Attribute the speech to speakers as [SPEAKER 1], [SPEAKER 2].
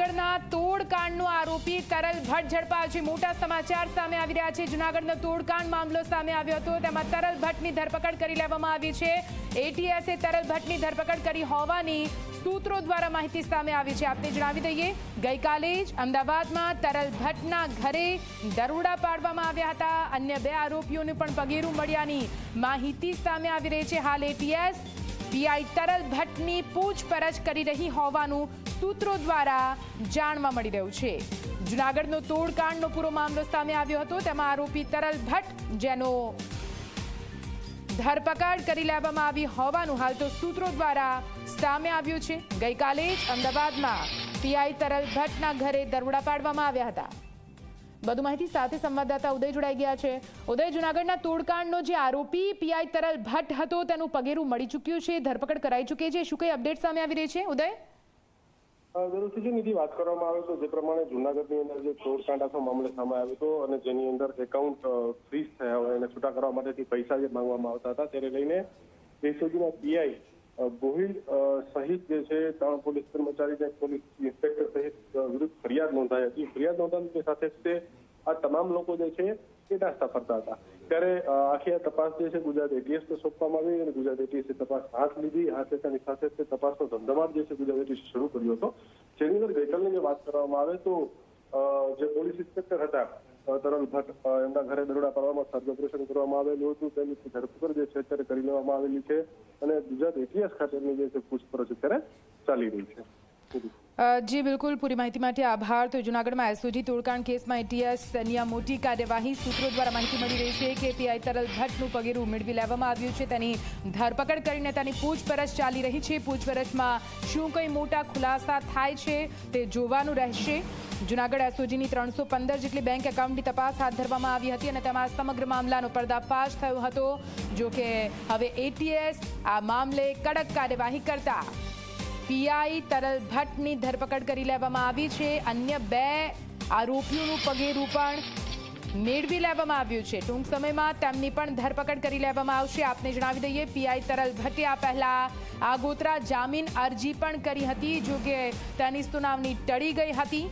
[SPEAKER 1] જૂનાગઢના તોડકાંડનો આરોપી તરલ ભટ્ટ ઝડપાયો છે। મોટા સમાચાર સામે આવી રહ્યા છે। જૂનાગઢનો તોડકાંડ મામલો સામે આવ્યો હતો, તેમાં તરલ ભટ્ટની ધરપકડ કરી લેવામાં આવી છે। એટીએસે તરલ ભટ્ટની ધરપકડ કરી હોવાની સૂત્રો દ્વારા માહિતી સામે આવી છે। આપને જણાવી દઈએ, ગઈકાલે જ અમદાવાદમાં તરલ ભટ્ટના ઘરે દરોડા પાડવામાં આવ્યા હતા। અન્ય 2 આરોપીઓને પણ પગેરું મળ્યાની માહિતી સામે આવી રહી છે। હાલ એટીએસ પીઆઈ તરલ ભટ્ટની પૂછપરછ કરી રહી હોવાનું સૂત્રો દ્વારા જાણવા મળી રહ્યું છે। જૂનાગઢનો તોડકાંડનો પૂરો મામલો સામે આવ્યો હતો, તેમાં આરોપી તરલ ભટ્ટ જેનો ધરપકડ કરી લેવામાં આવી હોવાનું હાલ તો સૂત્રો દ્વારા સામે આવ્યું છે। ગઈકાલે જ અમદાવાદમાં પીઆઈ તરલ ભટ્ટના ઘરે દરોડા પાડવામાં આવ્યા હતા। વધુ માહિતી સાથે સંવાદદાતા ઉદય જોડાઈ ગયા છે। ઉદય, જૂનાગઢના તોડકાંડનો જે આરોપી પીઆઈ તરલ ભટ્ટ હતો તેનું પગેરું મળી ચૂક્યું છે, ધરપકડ કરાઈ ચૂકી છે। શું કઈ અપડેટ સામે આવી રહી છે, ઉદય?
[SPEAKER 2] જરૂરથી નિધિ, વાત કરવામાં આવે તો જે પ્રમાણે જૂનાગઢની અંદર જે તોડકાંડ આખો મામલે સામે આવ્યો હતો અને જેની અંદર એકાઉન્ટ ફ્રીઝ થયા હોય અને છૂટા કરવા માટેથી પૈસા જે માંગવામાં આવતા હતા, તેને લઈને એસઓજીના પીઆઈ ગોહિલ સહિત જે છે 3 પોલીસ કર્મચારી, પોલીસ ઇન્સ્પેક્ટર સહિત વિરુદ્ધ ફરિયાદ નોંધાઈ હતી। ફરિયાદ નોંધાવવાની સાથે જ આ તમામ લોકો જે છે એ નાસ્તા ફરતા હતા, ત્યારે આખી આ તપાસ જે છે ગુજરાત એટીએસને સોંપવામાં આવી અને ગુજરાત એટીએસે તપાસ હાથ લીધી। હાથ લેતાની સાથે જ તપાસનો ધમધમાટ જે છે ગુજરાત એટીએસે શરૂ કર્યો હતો, જેની અંદર ગઈકાલની જે વાત કરવામાં આવે તો જે પોલીસ ઇન્સ્પેક્ટર હતા તરલ ભટ્ટ, એમના ઘરે દરોડા પાડવામાં સર્ચ ઓપરેશન કરવામાં આવેલું હતું, તેની ધરપકડ જે છે અત્યારે કરી લેવામાં આવેલી છે અને ગુજરાત એટીએસ ખાતેની જે છે પૂછપરછ અત્યારે ચાલી રહી છે।
[SPEAKER 1] જી બિલકુલ, પૂરી માહિતી માટે આભાર। તો જૂનાગઢમાં એસઓજી તોડકાંડ કેસમાં એટીએસની આ મોટી કાર્યવાહી સૂત્રો દ્વારા માહિતી મળી રહી છે કે પીઆઈ તરલ ભટ્ટનું પગેરું મેળવી લેવામાં આવ્યું છે, તેની ધરપકડ કરીને તેની પૂછપરછ ચાલી રહી છે। પૂછપરછમાં શું કંઈ મોટા ખુલાસા થાય છે તે જોવાનું રહેશે। જૂનાગઢ એસઓજીની 315 જેટલી બેંક એકાઉન્ટની તપાસ હાથ ધરવામાં આવી હતી અને તેમાં સમગ્ર મામલાનો પર્દાફાશ થયો હતો। જો કે હવે એટીએસ આ મામલે કડક કાર્યવાહી કરતા પીઆઈ તરલ ભટ્ટની ધરપકડ કરી લેવામાં આવી છે। અન્ય 2 આરોપીઓનું પગેરું પણ મેળવી લેવામાં આવ્યું છે। ટૂંક સમયમાં તેમની પણ ધરપકડ કરી લેવામાં આવશે। આપને જણાવી દઈએ, પીઆઈ તરલ ભટ્ટે આ પહેલા આગોતરા જામીન અરજી પણ કરી હતી, જો કે તેની સુનાવણી ટળી ગઈ હતી।